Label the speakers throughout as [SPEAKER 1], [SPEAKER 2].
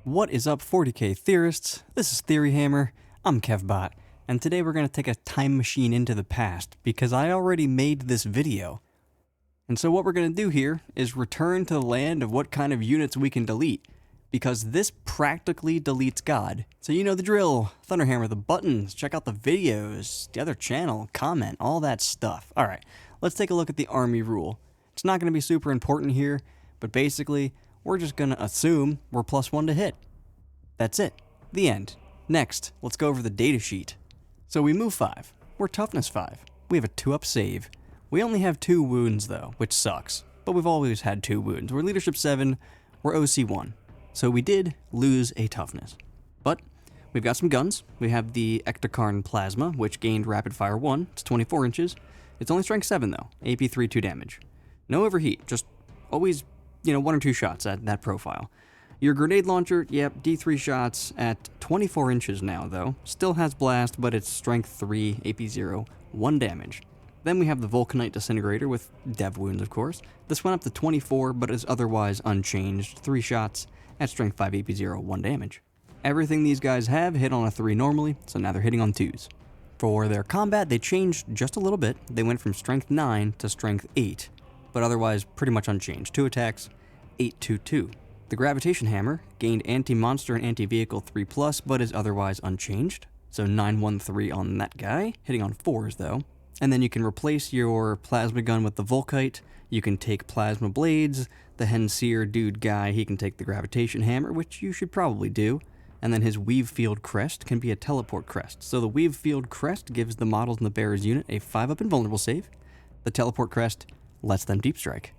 [SPEAKER 1] What is up, 40k theorists? This is Theory Hammer, I'm KevBot, and today we're going to take a time machine into the past, because I already made this video. And so what we're going to do here is return to the land of what kind of units we can delete, because this practically deletes God. So you know the drill, Thunderhammer the buttons, check out the videos, the other channel, comment, all that stuff. Alright, let's take a look at the army rule. It's not going to be super important here, but basically, we're just going to assume we're +1 to hit. That's it. The end. Next, let's go over the data sheet. So we move 5. We're toughness 5. We have a 2-up save. We only have 2 wounds though, which sucks. But we've always had 2 wounds. We're leadership 7. We're OC 1. So we did lose a toughness. But we've got some guns. We have the Ectocarn Plasma, which gained rapid fire 1. It's 24 inches. It's only strength 7 though. AP 3, 2 damage. No overheat. Just always 1 or 2 shots at that profile. Your grenade launcher, yep, D3 shots at 24 inches now though. Still has blast, but it's strength 3, AP 0, 1 damage. Then we have the Vulcanite Disintegrator with dev wounds, of course. This went up to 24, but is otherwise unchanged. 3 shots at strength 5, AP 0, 1 damage. Everything these guys have hit on a 3 normally, so now they're hitting on 2s. For their combat, they changed just a little bit. They went from strength 9 to strength 8. But otherwise pretty much unchanged. 2 attacks, 8-2-2. The Gravitation Hammer gained anti-monster and anti-vehicle 3+, but is otherwise unchanged. So 9-1-3 on that guy, hitting on 4s though. And then you can replace your Plasma Gun with the Volkite. You can take Plasma Blades. The Henseer dude guy, he can take the Gravitation Hammer, which you should probably do. And then his Weave Field Crest can be a Teleport Crest. So the Weave Field Crest gives the models in the Bearer's unit a 5-up invulnerable save. The Teleport Crest lets them deep strike.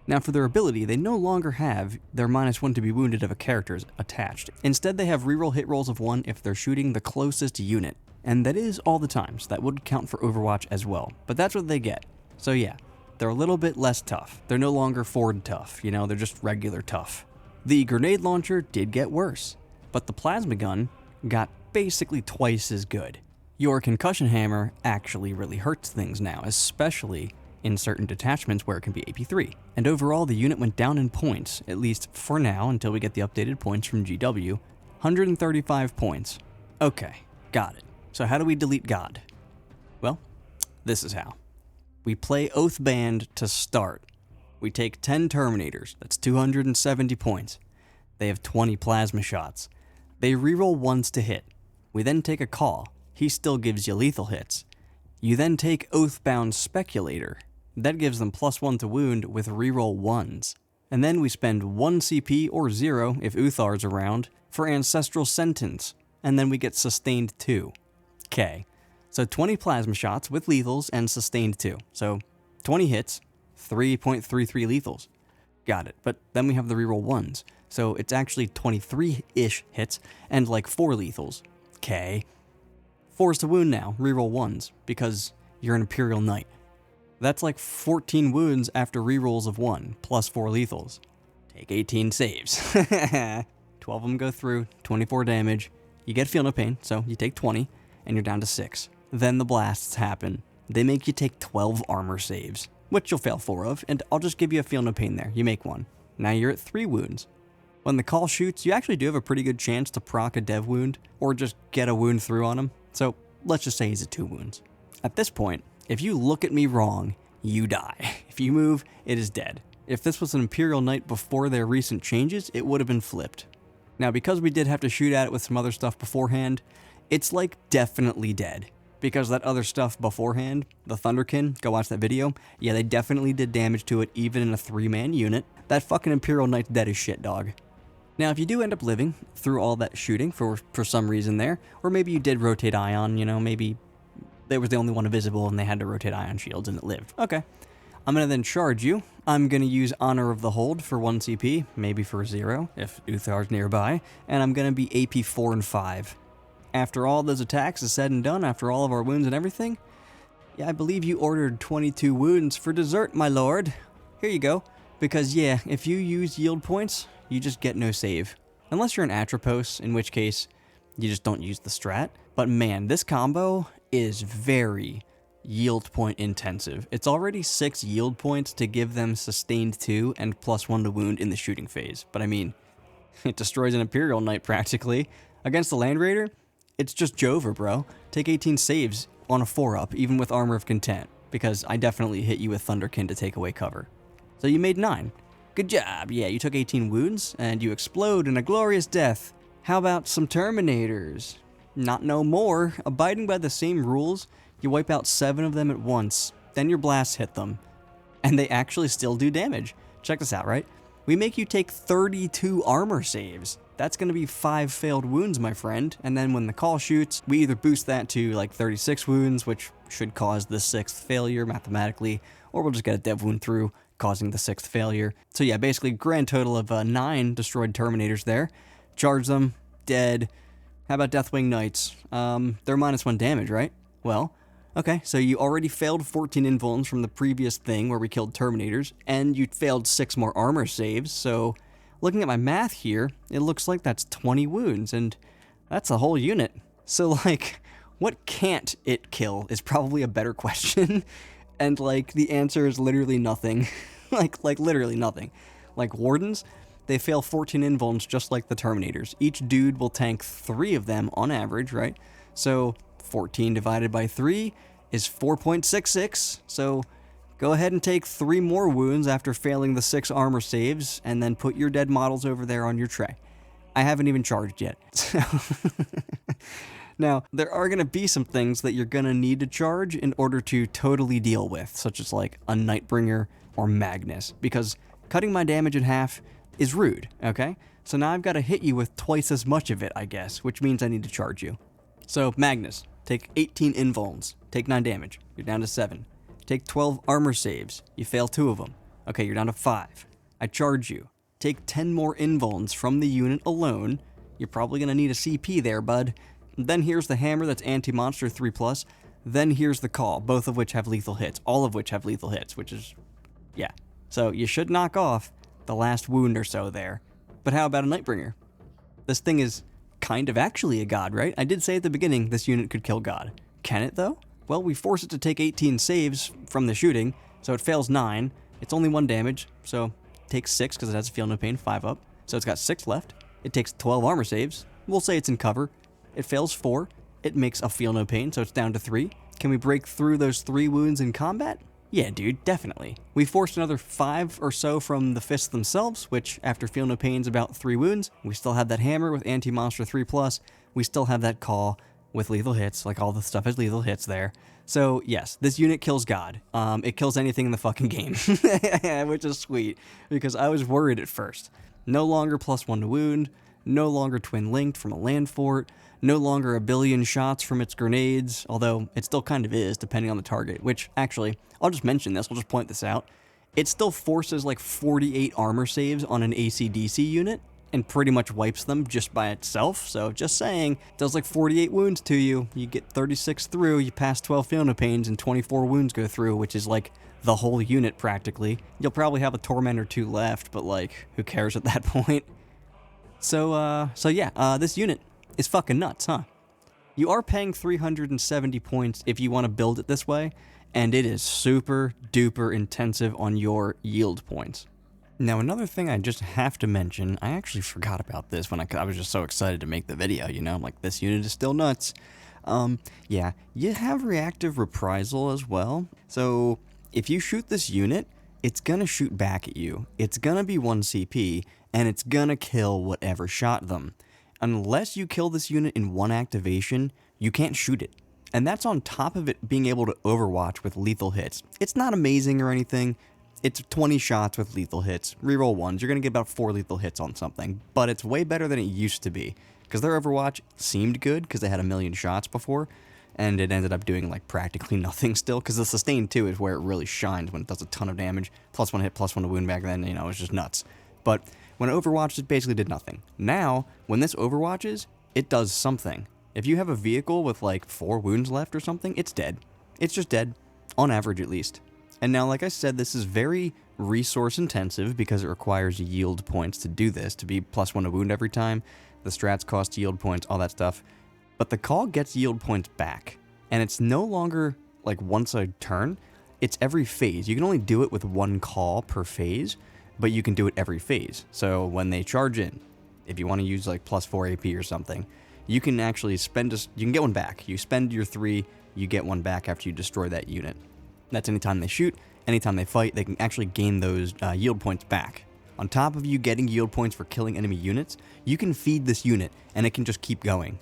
[SPEAKER 1] Now for their ability, they no longer have their -1 to be wounded of a character attached. Instead, they have reroll hit rolls of 1 if they're shooting the closest unit. And that is all the time, so that would count for Overwatch as well. But that's what they get. So yeah, they're a little bit less tough. They're no longer Ford tough, they're just regular tough. The grenade launcher did get worse, but the plasma gun got basically twice as good. Your concussion hammer actually really hurts things now, especially in certain detachments where it can be AP 3. And overall, the unit went down in points, at least for now until we get the updated points from GW. 135 points. Okay, got it. So how do we delete God? Well, this is how. We play Oathband to start. We take 10 Terminators, that's 270 points. They have 20 plasma shots. They reroll 1s to hit. We then take a Call. He still gives you lethal hits. You then take Oathbound Speculator. That gives them +1 to wound with reroll 1s. And then we spend 1 CP or 0 if Uthar's around for Ancestral Sentence. And then we get Sustained 2. Okay, so 20 plasma shots with lethals and Sustained 2. So 20 hits, 3.33 lethals. Got it, but then we have the reroll 1s. So it's actually 23-ish hits and like 4 lethals. Okay, 4s to wound now, reroll 1s, because you're an Imperial Knight. That's like 14 wounds after rerolls of 1, plus 4 lethals. Take 18 saves. 12 of them go through, 24 damage. You get Feel No Pain, so you take 20, and you're down to 6. Then the blasts happen. They make you take 12 armor saves, which you'll fail 4 of, and I'll just give you a Feel No Pain there. You make 1. Now you're at 3 wounds. When the Call shoots, you actually do have a pretty good chance to proc a dev wound, or just get a wound through on him. So let's just say he's at 2 wounds. At this point, if you look at me wrong, you die. If you move, it is dead. If this was an Imperial Knight before their recent changes, it would have been flipped. Now, because we did have to shoot at it with some other stuff beforehand, it's like definitely dead. Because that other stuff beforehand, the Thunderkin, go watch that video, yeah, they definitely did damage to it even in a 3-man unit. That fucking Imperial Knight's dead as shit, dog. Now, if you do end up living through all that shooting for some reason there, or maybe you did rotate Ion, maybe they was the only one invisible and they had to rotate Ion shields and it lived. Okay. I'm going to then charge you. I'm going to use Honor of the Hold for 1 CP, maybe for 0 if Uthar's nearby, and I'm going to be AP 4 and 5. After all those attacks is said and done, after all of our wounds and everything, yeah, I believe you ordered 22 wounds for dessert, my lord. Here you go. Because yeah, if you use yield points, you just get no save. Unless you're an Atropos, in which case, you just don't use the strat. But man, this combo is very yield point intensive. It's already 6 yield points to give them sustained 2 and +1 to wound in the shooting phase. But I mean, It destroys an Imperial Knight practically. Against the Land Raider, it's just Jover, bro. Take 18 saves on a 4-up, even with Armor of Content, because I definitely hit you with Thunderkin to take away cover. So you made 9. Good job. Yeah, you took 18 wounds, and you explode in a glorious death. How about some Terminators? Not no more. Abiding by the same rules, you wipe out 7 of them at once, then your blasts hit them. And they actually still do damage. Check this out, right? We make you take 32 armor saves. That's going to be 5 failed wounds, my friend. And then when the call shoots, we either boost that to like 36 wounds, which should cause the 6th failure mathematically, or we'll just get a dev wound through, causing the 6th failure. So yeah, basically grand total of 9 destroyed Terminators there. Charge them, dead. How about Deathwing Knights? They're -1 damage, right? Well, okay, so you already failed 14 invulns from the previous thing where we killed Terminators, and you failed 6 more armor saves, so looking at my math here, it looks like that's 20 wounds, and that's a whole unit. So, like, what can't it kill is probably a better question, and, like, the answer is literally nothing. like, literally nothing. Like, Wardens, they fail 14 invulns just like the Terminators. Each dude will tank 3 of them on average, right? So 14 divided by 3 is 4.66, so go ahead and take 3 more wounds after failing the 6 armor saves, and then put your dead models over there on your tray. I haven't even charged yet. So now, there are going to be some things that you're going to need to charge in order to totally deal with, such as like a Nightbringer or Magnus, because cutting my damage in half is rude, okay? So now I've got to hit you with twice as much of it, I guess, which means I need to charge you. So, Magnus, take 18 invulns, take 9 damage, you're down to 7. Take 12 armor saves, you fail 2 of them. Okay, you're down to 5. I charge you. Take 10 more invulns from the unit alone. You're probably going to need a CP there, bud. Then here's the hammer that's anti-monster 3+. Then here's the call, both of which have lethal hits. All of which have lethal hits, which is, yeah. So you should knock off the last wound or so there. But how about a Nightbringer? This thing is kind of actually a god, right? I did say at the beginning this unit could kill god. Can it, though? Well, we force it to take 18 saves from the shooting, so it fails 9. It's only 1 damage, so it takes 6 because it has a Feel No Pain, 5 up. So it's got 6 left. It takes 12 armor saves. We'll say it's in cover. It fails 4. It makes a Feel No Pain, so it's down to 3. Can we break through those 3 wounds in combat? Yeah, dude, definitely. We forced another 5 or so from the fists themselves, which, after Feel No Pain's about 3 wounds, we still have that hammer with anti-monster 3+, we still have that call with lethal hits, like all the stuff has lethal hits there. So, yes, this unit kills God. It kills anything in the fucking game, which is sweet, because I was worried at first. No longer +1 to wound, no longer twin-linked from a land fort, no longer a billion shots from its grenades, although it still kind of is, depending on the target, which, actually, I'll just mention this, I'll just point this out. It still forces like 48 armor saves on an AC/DC unit, and pretty much wipes them just by itself, so just saying, it does like 48 wounds to you, you get 36 through, you pass 12 Feel No Pains, and 24 wounds go through, which is like the whole unit practically. You'll probably have a Torment or 2 left, but like, who cares at that point? So yeah, this unit is fucking nuts, huh? You are paying 370 points if you want to build it this way, and it is super duper intensive on your yield points. Now, another thing I just have to mention, I actually forgot about this when I was just so excited to make the video, you know, like, this unit is still nuts. Yeah, you have reactive reprisal as well. So, if you shoot this unit, it's gonna shoot back at you. It's gonna be 1 CP, and it's gonna kill whatever shot them. Unless you kill this unit in 1 activation, you can't shoot it. And that's on top of it being able to overwatch with lethal hits. It's not amazing or anything. It's 20 shots with lethal hits. Reroll 1s, you're going to get about 4 lethal hits on something. But it's way better than it used to be. Because their Overwatch seemed good, because they had a million shots before. And it ended up doing, like, practically nothing still. Because the sustain, too, is where it really shines when it does a ton of damage. +1 hit, +1 to wound back then, you know, it's just nuts. But when it overwatched, it basically did nothing. Now, when this overwatches, it does something. If you have a vehicle with, like, 4 wounds left or something, it's dead. It's just dead. On average, at least. And now, like I said, this is very resource intensive because it requires yield points to do this, to be +1 to wound every time. The strats cost yield points, all that stuff. But the call gets yield points back. And it's no longer like once a turn, it's every phase. You can only do it with 1 call per phase, but you can do it every phase. So when they charge in, if you want to use like +4 AP or something, you can actually you can get one back. You spend your 3, you get one back after you destroy that unit. That's anytime they shoot, anytime they fight, they can actually gain those yield points back. On top of you getting yield points for killing enemy units, you can feed this unit and it can just keep going.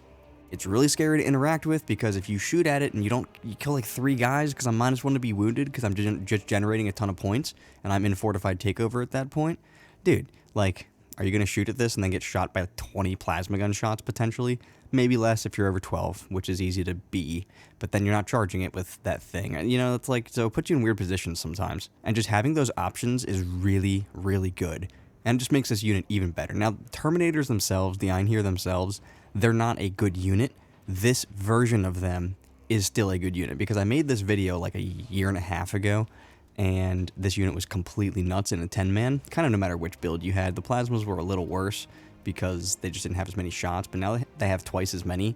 [SPEAKER 1] It's really scary to interact with because if you shoot at it and you kill like 3 guys because I'm -1 to be wounded because I'm just generating a ton of points and I'm in fortified takeover at that point, dude, like, are you going to shoot at this and then get shot by 20 plasma gun shots potentially? Maybe less if you're over 12, which is easy to be, but then you're not charging it with that thing. You know, it's like, so it puts you in weird positions sometimes. And just having those options is really, really good. And it just makes this unit even better. Now, Terminators themselves, the Einhyr themselves, they're not a good unit. This version of them is still a good unit because I made this video like a year and a half ago, and this unit was completely nuts in a 10-man, kind of no matter which build you had. The plasmas were a little worse because they just didn't have as many shots, but now they have twice as many.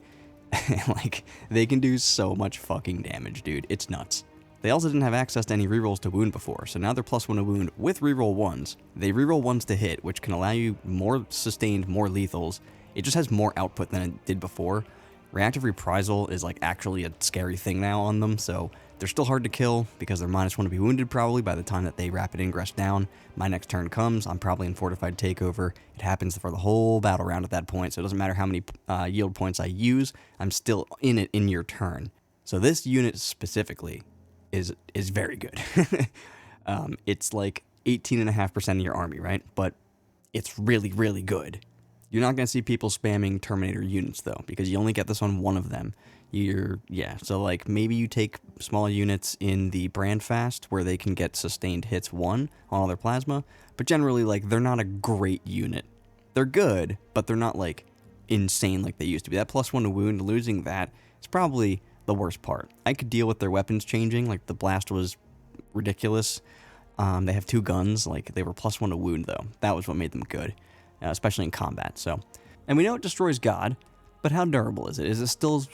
[SPEAKER 1] Like, they can do so much fucking damage, dude. It's nuts. They also didn't have access to any rerolls to wound before, so now they're +1 to wound with reroll 1s. They reroll 1s to hit, which can allow you more sustained, more lethals. It just has more output than it did before. Reactive reprisal is like actually a scary thing now on them, so they're still hard to kill because they're -1 to be wounded probably by the time that they rapid ingress down. My next turn comes, I'm probably in fortified takeover. It happens for the whole battle round at that point, so it doesn't matter how many yield points I use, I'm still in it in your turn. So this unit specifically is very good. It's like 18.5% of your army, right? But it's really, really good. You're not going to see people spamming Terminator units, though, because you only get this on one of them. So like maybe you take small units in the Brandfast where they can get sustained hits 1 on all their plasma, but generally, like, they're not a great unit. They're good, but they're not, like, insane like they used to be. That +1 to wound, losing that is probably the worst part. I could deal with their weapons changing, like the blast was ridiculous. They have 2 guns, like they were +1 to wound, though. That was what made them good. Especially in combat, so. And we know it destroys God, but how durable is it? Is it still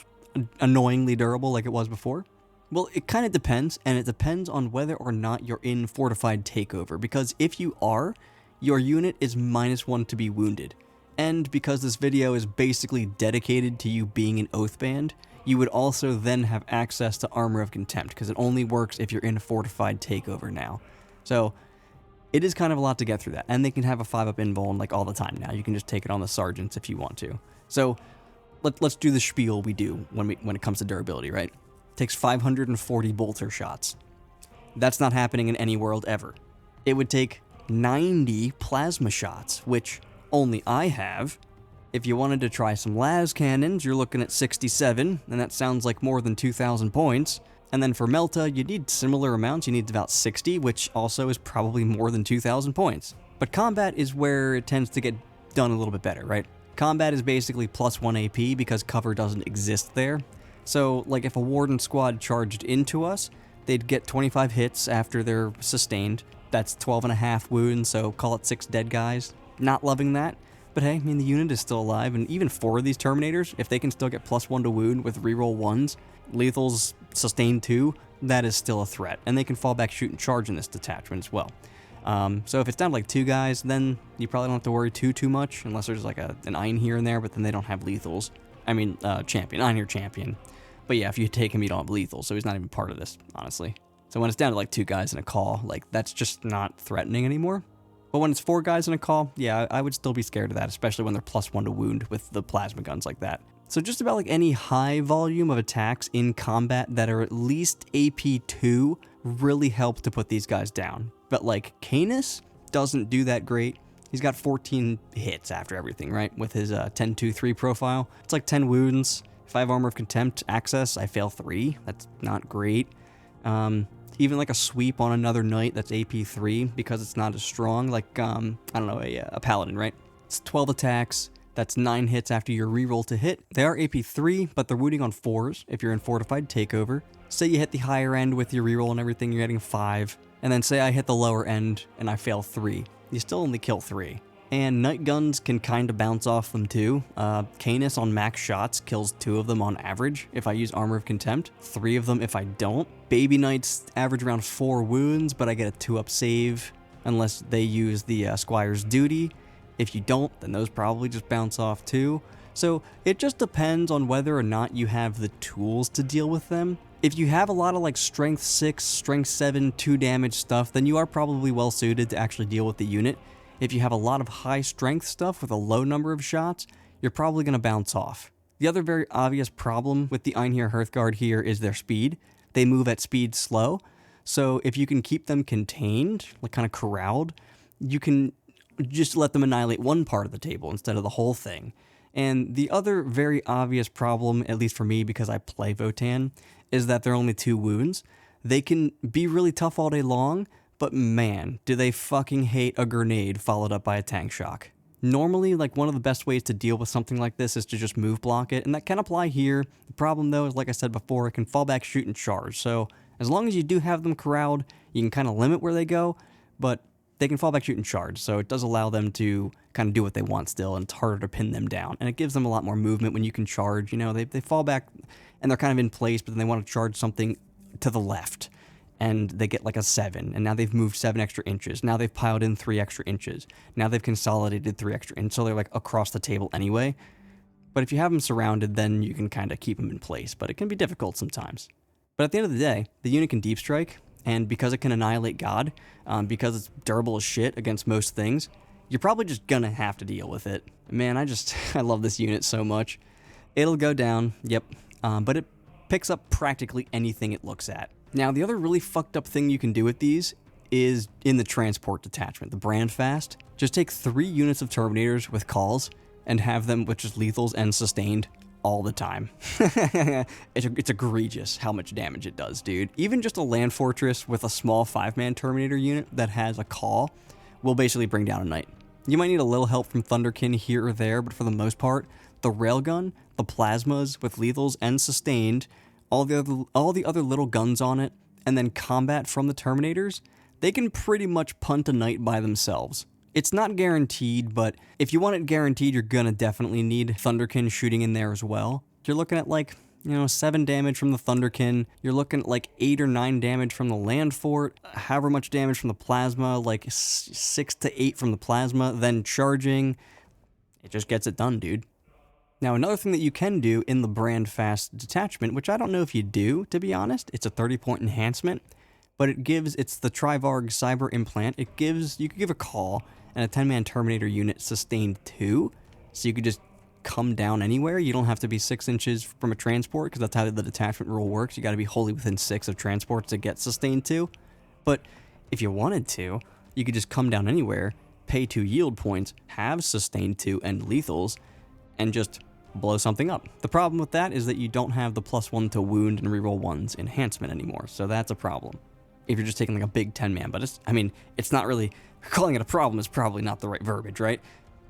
[SPEAKER 1] annoyingly durable like it was before? Well, it kind of depends, and it depends on whether or not you're in fortified takeover, because if you are, your unit is -1 to be wounded. And because this video is basically dedicated to you being an Oathband, you would also then have access to Armor of Contempt, because it only works if you're in fortified takeover now. So, it is kind of a lot to get through that, and they can have a 5-up invuln like all the time now. You can just take it on the sergeants if you want to. So let's do the spiel we do when it comes to durability, right? It takes 540 bolter shots. That's not happening in any world ever. It would take 90 plasma shots, which only I have. If you wanted to try some las cannons, you're looking at 67, and that sounds like more than 2,000 points. And then for Melta, you need similar amounts. You need about 60, which also is probably more than 2,000 points. But combat is where it tends to get done a little bit better, right? Combat is basically +1 AP because cover doesn't exist there. So, like, if a Warden squad charged into us, they'd get 25 hits after they're sustained. That's 12.5 wounds, so call it 6 dead guys. Not loving that. But hey, I mean, the unit is still alive, and even 4 of these Terminators, if they can still get +1 to wound with reroll 1s, lethals sustained 2, that is still a threat. And they can fall back, shoot, and charge in this detachment as well. So if it's down to like 2 guys, then you probably don't have to worry too much, unless there's like an Einhyr in there, but then they don't have lethals. I mean, Einhyr champion. But yeah, if you take him, you don't have lethals, so he's not even part of this, honestly. So when it's down to like 2 guys in a call, like, that's just not threatening anymore. But when it's 4 guys in a call, yeah, I would still be scared of that, especially when they're +1 to wound with the plasma guns like that. So just about like any high volume of attacks in combat that are at least AP 2 really help to put these guys down. But like Canis doesn't do that great. He's got 14 hits after everything, right? With his 10-2-3 profile. It's like 10 wounds. If I have Armor of Contempt access, I fail 3. That's not great. Even like a sweep on another knight that's AP 3 because it's not as strong. Like, I don't know, a paladin, right? It's 12 attacks. That's 9 hits after your reroll to hit. They are AP 3, but they're wounding on 4s if you're in Fortified Takeover. Say you hit the higher end with your reroll and everything, you're getting 5. And then say I hit the lower end and I fail 3. You still only kill 3. And Night Guns can kind of bounce off them too. Canis on max shots kills 2 of them on average if I use Armor of Contempt, 3 of them if I don't. Baby Knights average around 4 wounds, but I get a 2-up save unless they use the Squire's Duty. If you don't, then those probably just bounce off too. So it just depends on whether or not you have the tools to deal with them. If you have a lot of like strength 6, strength 7, 2 damage stuff, then you are probably well suited to actually deal with the unit. If you have a lot of high strength stuff with a low number of shots, you're probably going to bounce off. The other very obvious problem with the Einhyr Hearthguard here is their speed. They move at speed slow, so if you can keep them contained, like kind of corralled, you can just let them annihilate one part of the table instead of the whole thing. And the other very obvious problem, at least for me because I play Votann, is that they're only 2 wounds. They can be really tough all day long, but man, do they fucking hate a grenade followed up by a tank shock. Normally, like, one of the best ways to deal with something like this is to just move block it, and that can apply here. The problem, though, is like I said before, it can fall back, shoot, and charge. So as long as you do have them corralled, you can kind of limit where they go, but they can fall back, shoot, and charge. So it does allow them to kind of do what they want still, and it's harder to pin them down. And it gives them a lot more movement when you can charge. You know, they fall back, and they're kind of in place, but then they want to charge something to the left. And they get like a 7, and now they've moved 7 extra inches. Now they've piled in 3 extra inches. Now they've consolidated 3 extra inches, so they're like across the table anyway. But if you have them surrounded, then you can kind of keep them in place, but it can be difficult sometimes. But at the end of the day, the unit can deep strike, and because it can annihilate God, because it's durable as shit against most things, you're probably just gonna have to deal with it. Man, I love this unit so much. It'll go down, yep, but it picks up practically anything it looks at. Now, the other really fucked up thing you can do with these is in the transport detachment, the brand fast. Just take 3 units of Terminators with calls and have them with just lethals and sustained all the time. It's egregious how much damage it does, dude. Even just a land fortress with a small 5-man Terminator unit that has a call will basically bring down a knight. You might need a little help from Thunderkin here or there, but for the most part, the railgun, the plasmas with lethals and sustained, all the other little guns on it, and then combat from the Terminators, they can pretty much punt a knight by themselves. It's not guaranteed, but if you want it guaranteed, you're gonna definitely need Thunderkin shooting in there as well. You're looking at like, 7 damage from the Thunderkin. You're looking at like 8 or 9 damage from the land fort, however much damage from the plasma, like 6 to 8 from the plasma, then charging. It just gets it done, dude. Now, another thing that you can do in the brand fast detachment, which I don't know if you do, to be honest, it's a 30-point enhancement, but it's the Trivarg Cyber Implant. You could give a call, and a 10-man Terminator unit sustained 2, so you could just come down anywhere. You don't have to be 6 inches from a transport, because that's how the detachment rule works. You got to be wholly within 6 of transports to get sustained 2. But if you wanted to, you could just come down anywhere, pay 2 yield points, have sustained 2 and lethals, and just blow something up. The problem with that is that you don't have the +1 to wound and reroll 1s enhancement anymore, so that's a problem. If you're just taking like a big 10-man, but it's not really, calling it a problem is probably not the right verbiage, right?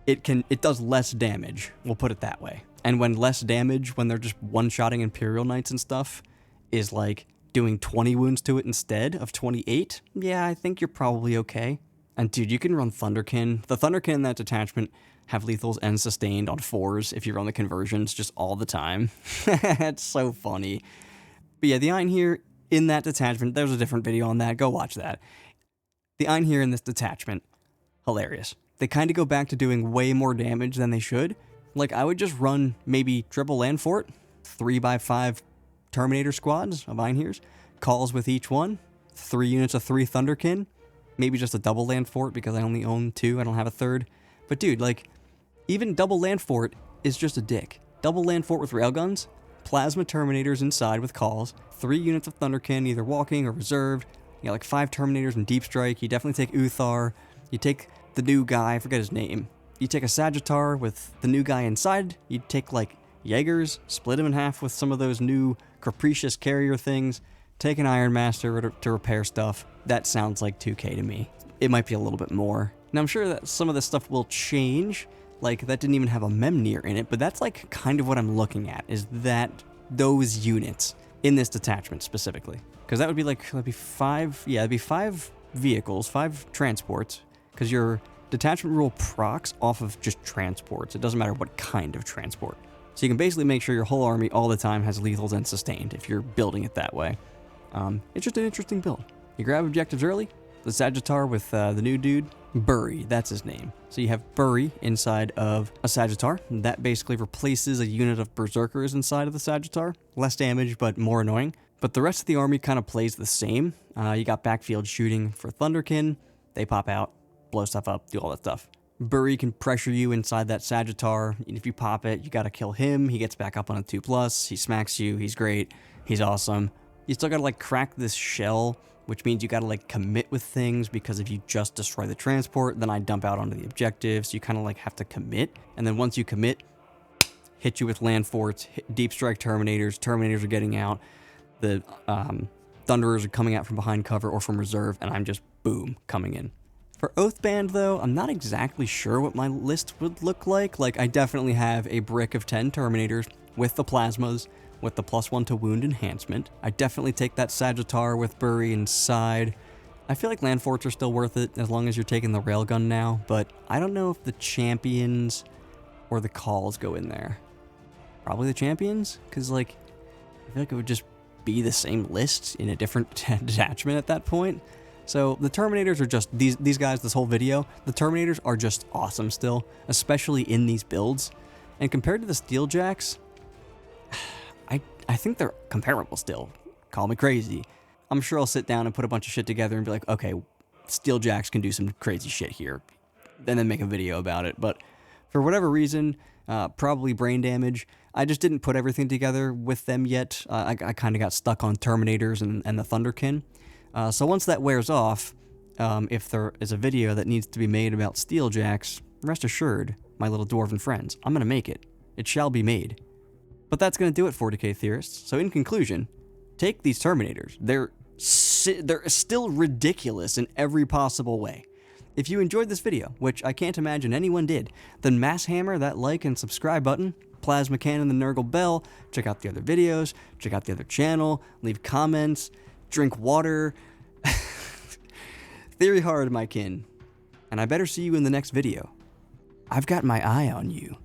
[SPEAKER 1] It does less damage, we'll put it that way. And when less damage, when they're just one-shotting Imperial Knights and stuff, is like doing 20 wounds to it instead of 28, yeah, I think you're probably okay. And dude, you can run Thunderkin. The Thunderkin in that detachment have lethals and sustained on 4s if you run the conversions just all the time. It's so funny. But yeah, the Einhyr in that detachment, there's a different video on that, go watch that. The Einhyr in this detachment, hilarious. They kind of go back to doing way more damage than they should. Like, I would just run maybe triple land fort, 3x5 Terminator squads of Einhyrs, calls with each one, 3 units of 3 Thunderkin, maybe just a double land fort because I only own 2, I don't have a 3rd. But dude, like, even double land fort is just a dick. Double land fort with railguns, plasma Terminators inside with calls, 3 units of Thunderkin either walking or reserved, you got like 5 Terminators and deep strike, you definitely take Uthar, you take the new guy, I forget his name, you take a Sagittar with the new guy inside, you take like Jaegers, split him in half with some of those new capricious carrier things, take an Iron Master to repair stuff. That sounds like 2K to me. It might be a little bit more. Now I'm sure that some of this stuff will change, like that didn't even have a Memnir in it, but that's like kind of what I'm looking at, is that those units in this detachment specifically. Because that'd be 5, yeah, it'd be 5 vehicles, 5 transports, because your detachment rule procs off of just transports. It doesn't matter what kind of transport. So you can basically make sure your whole army all the time has lethals and sustained if you're building it that way. It's just an interesting build. You grab objectives early, the Sagittar with the new dude, Bury, that's his name. So you have Bury inside of a Sagittar. That basically replaces a unit of Berserkers inside of the Sagittar. Less damage, but more annoying. But the rest of the army kind of plays the same. You got backfield shooting for Thunderkin. They pop out, blow stuff up, do all that stuff. Bury can pressure you inside that Sagittar. If you pop it, you gotta kill him. He gets back up on a 2+. He smacks you. He's great. He's awesome. You still gotta like crack this shell, which means you gotta like commit with things, because if you just destroy the transport, then I dump out onto the objective. So you kind of like have to commit. And then once you commit, hit you with land forts, deep strike Terminators. Terminators are getting out. The Thunderers are coming out from behind cover or from reserve, and I'm just boom coming in. For Oathband, though, I'm not exactly sure what my list would look like. Like, I definitely have a brick of 10 Terminators with the Plasmas, with the +1 to wound enhancement. I definitely take that Sagittar with Bury inside. I feel like land forts are still worth it as long as you're taking the railgun now, but I don't know if the champions or the calls go in there. Probably the champions, because like, I feel like it would just be the same list in a different detachment at that point. So the Terminators are just, these guys, this whole video, the Terminators are just awesome still, especially in these builds. And compared to the Steeljacks, I think they're comparable still. Call me crazy. I'm sure I'll sit down and put a bunch of shit together and be like, okay, Steeljacks can do some crazy shit here, and then make a video about it. But for whatever reason, probably brain damage, I just didn't put everything together with them yet. I kind of got stuck on Terminators and the Thunderkin. So once that wears off, if there is a video that needs to be made about Steeljacks, rest assured, my little dwarven friends, I'm going to make it. It shall be made. But that's going to do it, 40k theorists. So in conclusion, take these Terminators. They're still ridiculous in every possible way. If you enjoyed this video, which I can't imagine anyone did, then mass hammer that like and subscribe button, plasma cannon the Nurgle bell, check out the other videos, check out the other channel, leave comments, drink water. Theory hard, my kin. And I better see you in the next video. I've got my eye on you.